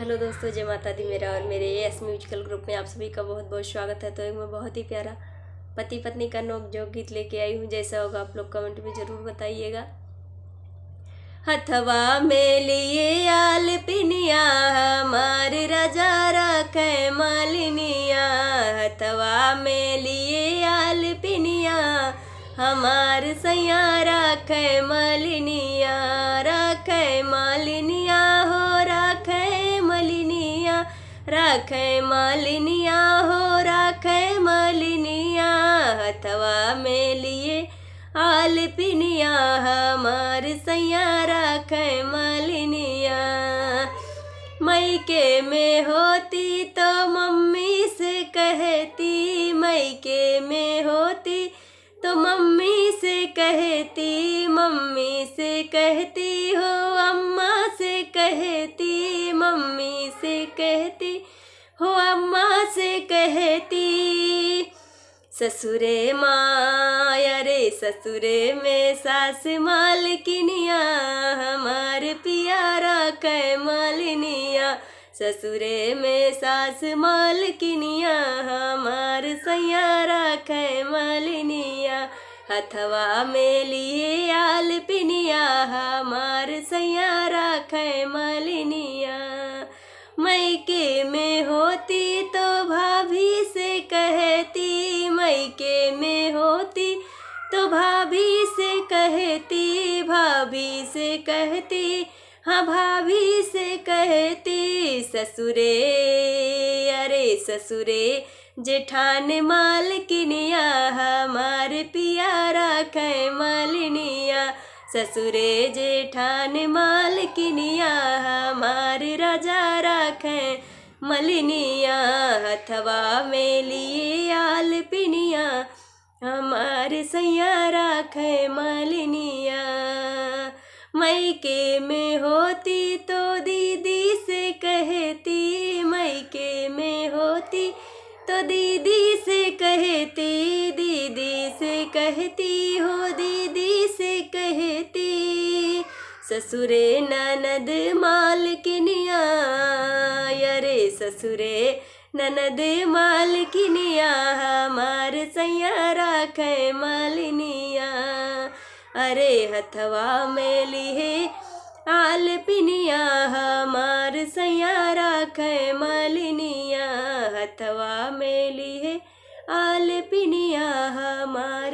Hello दोस्तों, जय माता दी। मेरा और मेरे एस म्यूजिकल ग्रुप में आप सभी का बहुत बहुत स्वागत है। तो एक मैं बहुत ही प्यारा पति पत्नी का नोक-झोंक गीत लेके आई हूँ। जैसा होगा आप लोग कमेंट में ज़रूर बताइएगा। हथवा में लिए आल पिनिया हमार राजा रखे मालिनिया। हथवा में लिए आल पिनिया हमार सैया रखे मालिनिया। रखे मालिनिया हो रखे मालिनिया। रखे मालिनिया हो रखे मालिनिया। हथवा में लिए आल पिनिया हमार सैया रखे मालिनिया। मैके में होती तो मम्मी से कहती। मैके में होती तो मम्मी से कहती। मम्मी से कहती हो अम्मा से कहती। मम्मी से कहती हो अम्मा से कहती। ससुरे माया रे ससुरे में सास मालकिनिया हमार पियारा कै मालिनिया। ससुरे में सास मालकिनिया हमार सैयारा कै मालिनिया। हथवा में लिए आल पिनिया हमार सैयारा कै मालिनिया। मैके में होती तो भाभी से कहती। मैके में होती तो भाभी से कहती। भाभी से कहती हाँ भाभी से कहती। ससुरे अरे ससुरे जेठान मालकिनिया हमार पियारा कै मालिनिया। ससुरे जेठान मालकिनिया हमार राजा राखे मलिनिया। हथवा में लिए आल पिनिया हमार सैया राखे मालिनिया। मैके में होती तो दीदी से कहती। मैके में होती तो दीदी से कहती। दीदी से कहती हो दीदी से कहती। ससुरे ननद मालकिनिया अरे ससुरे ननद मालकिनिया हमार सैया राखे मालिनिया। अरे हथवा में लिए आल पिनिया हमार सैया राखे मालिनिया। हथवा में लिए आल पिनिया हमार